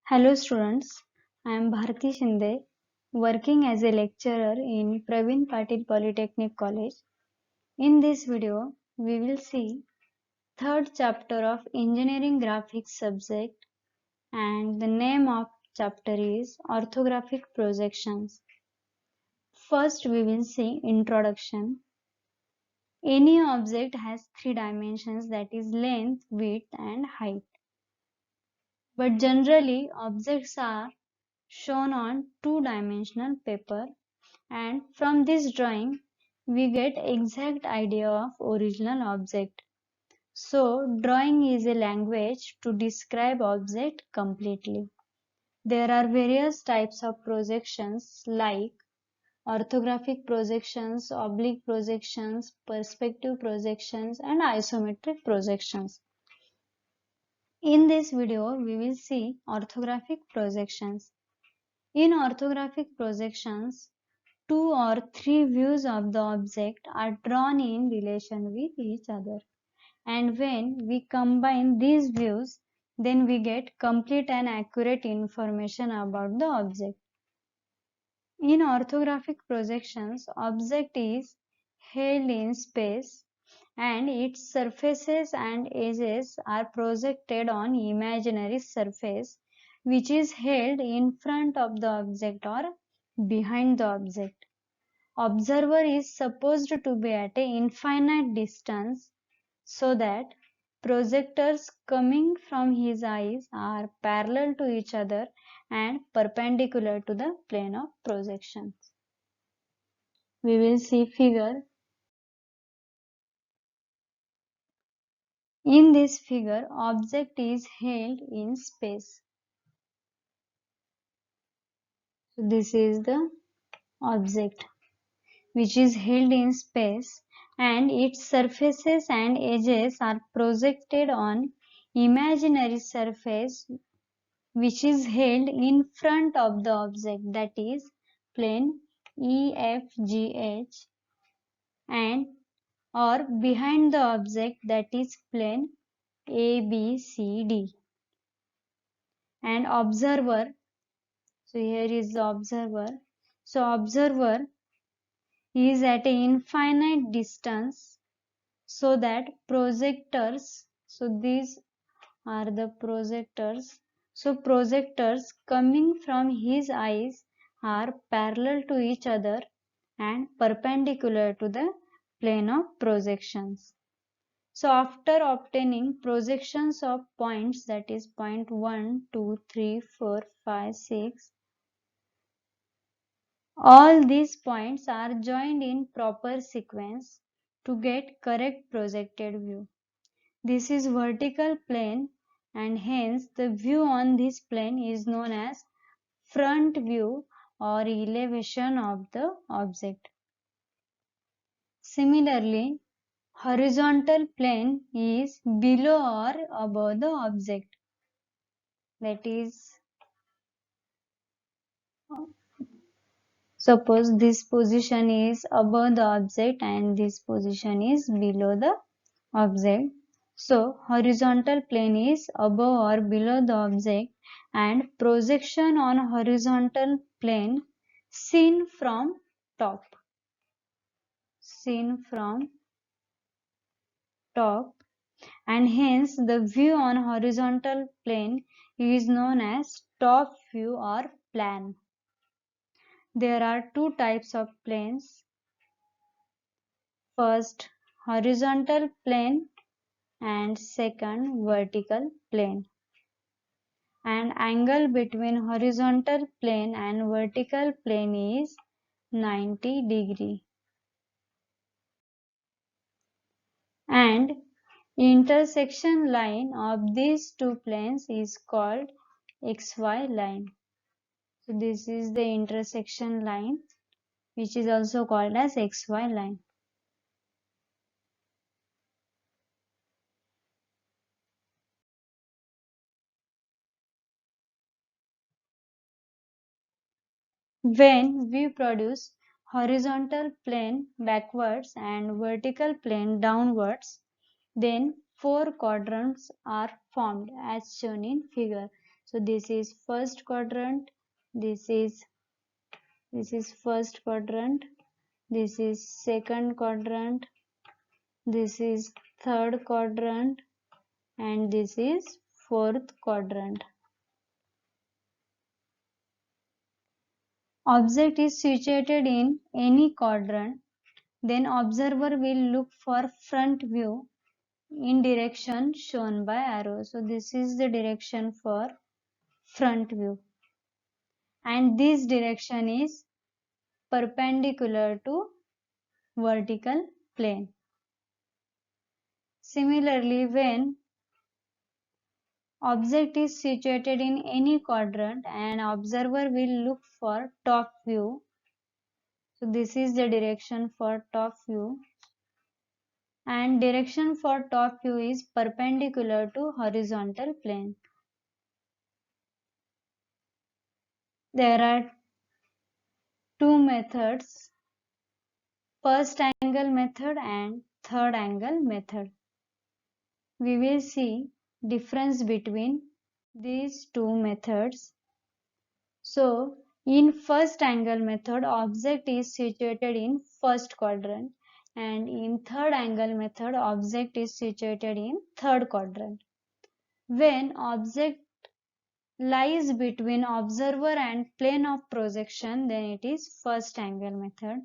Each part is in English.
Hello students, I am Bharti Shinde, working as a lecturer in Praveen Patil Polytechnic College. In this video, we will see third chapter of Engineering Graphics subject, and the name of chapter is Orthographic Projections. First we will see Introduction. Any object has three dimensions, that is length, width and height. But generally objects are shown on two-dimensional paper, and from this drawing we get exact idea of original object. So drawing is a language to describe object completely. There are various types of projections like orthographic projections, oblique projections, perspective projections and isometric projections. In this video we will see orthographic projections. In orthographic projections, two or three views of the object are drawn in relation with each other, and when we combine these views, then we get complete and accurate information about the object. In orthographic projections, object is held in space and its surfaces and edges are projected on imaginary surface which is held in front of the object or behind the object. Observer is supposed to be at an infinite distance so that projectors coming from his eyes are parallel to each other and perpendicular to the plane of projection. We will see figure. In this figure, object is held in space. So this is the object which is held in space, and its surfaces and edges are projected on imaginary surface which is held in front of the object, that is plane EFGH, and or behind the object, that is plane ABCD. And observer, so here is the observer. So observer is at an infinite distance so that projectors, so these are the projectors, so projectors coming from his eyes are parallel to each other and perpendicular to the plane of projections. So after obtaining projections of points, that is point 1, 2, 3, 4, 5, 6, all these points are joined in proper sequence to get correct projected view. This is vertical plane, and hence the view on this plane is known as front view or elevation of the object. Similarly, horizontal plane is below or above the object, that is, suppose this position is above the object and this position is below the object. So horizontal plane is above or below the object, and projection on horizontal plane seen from top. Seen from top, and hence the view on horizontal plane is known as top view or plan. There are two types of planes. First, horizontal plane, and second, vertical plane. And angle between horizontal plane and vertical plane is 90 degree. And intersection line of these two planes is called XY line. So this is the intersection line, which is also called as XY line. When we produce horizontal plane backwards and vertical plane downwards, then four quadrants are formed as shown in figure. So this is first quadrant, this is first quadrant, this is second quadrant, this is third quadrant, and this is fourth quadrant. Object is situated in any quadrant, then observer will look for front view in direction shown by arrow. So this is the direction for front view, and this direction is perpendicular to vertical plane. Similarly, when object is situated in any quadrant, an observer will look for top view. So this is the direction for top view, and direction for top view is perpendicular to horizontal plane. There are two methods, first angle method and third angle method. We will see difference between these two methods. So in first angle method, object is situated in first quadrant, and in third angle method, object is situated in third quadrant. When object lies between observer and plane of projection, then it is first angle method,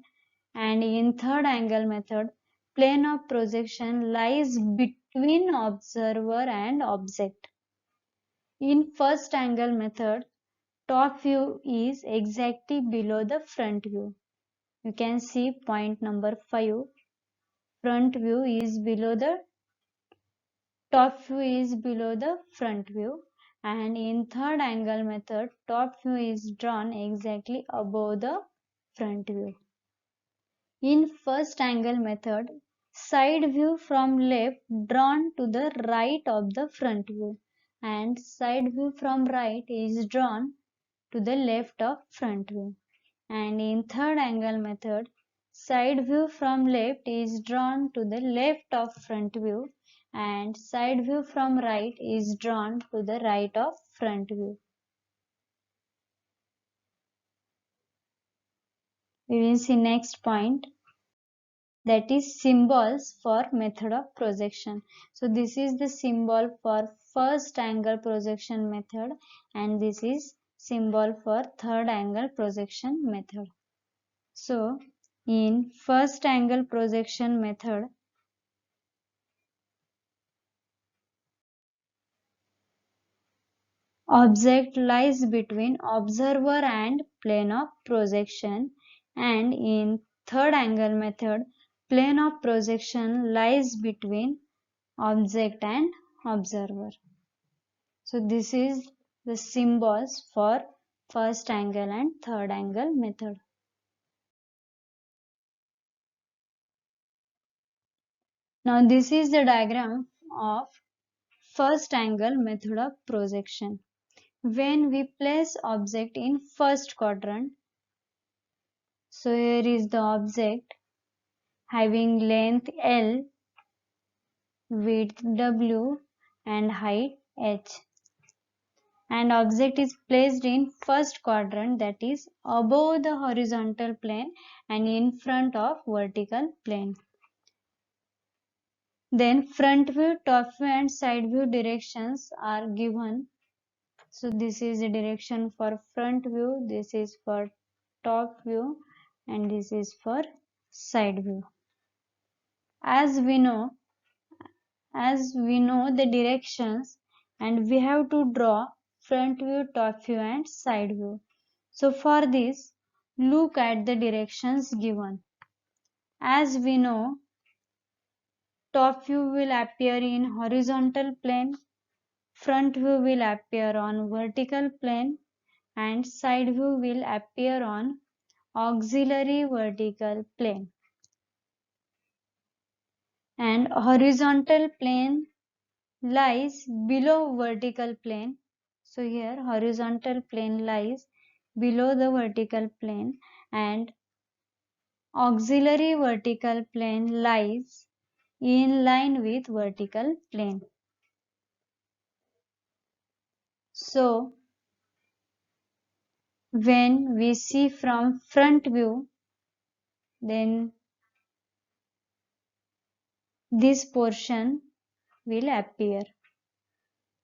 and in third angle method, plane of projection lies between observer and object. In first angle method, top view is exactly below the front view. You can see point number 5. Front view is below the top view is below the front view, and in third angle method, top view is drawn exactly above the front view. In first angle method, side view from left drawn to the right of the front view, and side view from right is drawn to the left of front view. And in third angle method, side view from left is drawn to the left of front view, and side view from right is drawn to the right of front view. We will see next point, that is symbols for method of projection. So this is the symbol for first angle projection method, and this is symbol for third angle projection method. So in first angle projection method, object lies between observer and plane of projection, and in third angle method, plane of projection lies between object and observer. So this is the symbols for first angle and third angle method. Now this is the diagram of first angle method of projection. When we place object in first quadrant, so here is the object having length L, width W, and height H, and object is placed in first quadrant, that is above the horizontal plane and in front of vertical plane. Then front view, top view and side view directions are given. So this is the direction for front view, this is for top view, and this is for side view. As we know the directions, and we have to draw front view, top view and side view. So for this, look at the directions given. As we know, top view will appear in horizontal plane, front view will appear on vertical plane, and side view will appear on auxiliary vertical plane. And horizontal plane lies below vertical plane. So here horizontal plane lies below the vertical plane, and auxiliary vertical plane lies in line with vertical plane. So When we see from front view, then this portion will appear.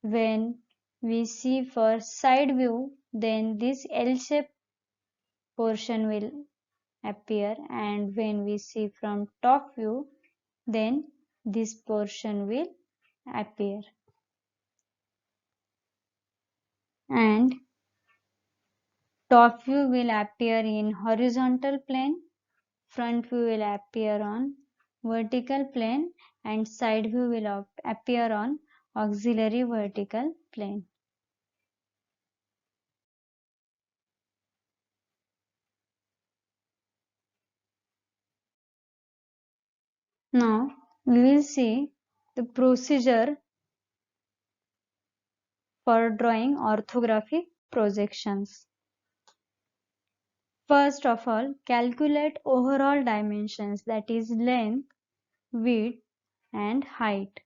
When we see for side view, then this L-shaped portion will appear, and when we see from top view, then this portion will appear. And top view will appear in horizontal plane, front view will appear on vertical plane, and side view will appear on auxiliary vertical plane. Now we will see the procedure for drawing orthographic projections. First of all, calculate overall dimensions, that is length, width and height.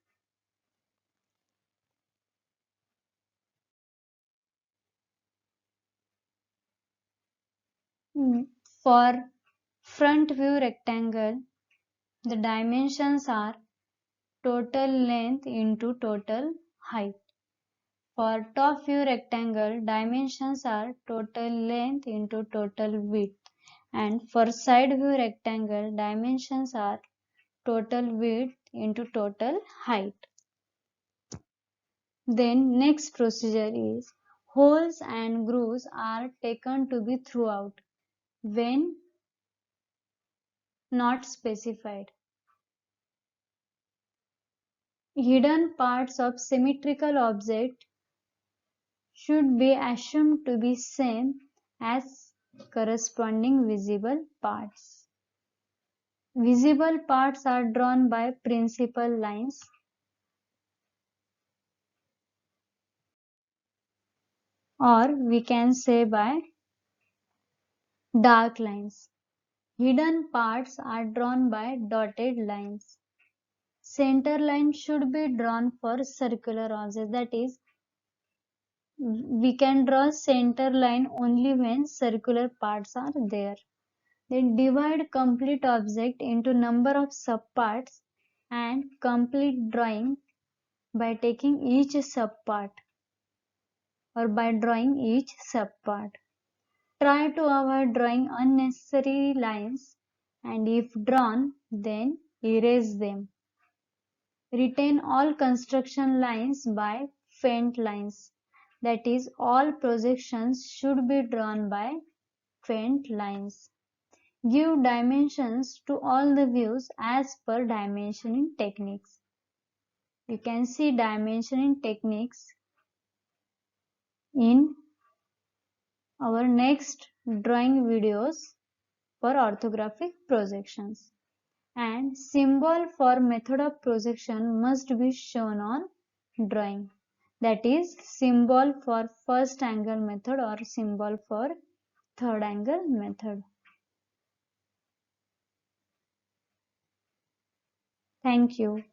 For front view rectangle, the dimensions are total length into total height. For top view rectangle, dimensions are total length into total width. And for side view rectangle, dimensions are total width into total height. Then next procedure is holes and grooves are taken to be throughout when not specified. Hidden parts of symmetrical object should be assumed to be same as corresponding visible parts. Visible parts are drawn by principal lines, or we can say by dark lines. Hidden parts are drawn by dotted lines. Center line should be drawn for circular objects, that is, we can draw center line only when circular parts are there. Then divide complete object into number of subparts and complete drawing by taking each subpart or by drawing each subpart. Try to avoid drawing unnecessary lines, and if drawn, then erase them. Retain all construction lines by faint lines. That is, all projections should be drawn by faint lines. Give dimensions to all the views as per dimensioning techniques. You can see dimensioning techniques in our next drawing videos for orthographic projections. And symbol for method of projection must be shown on drawing. That is, symbol for first angle method or symbol for third angle method. Thank you.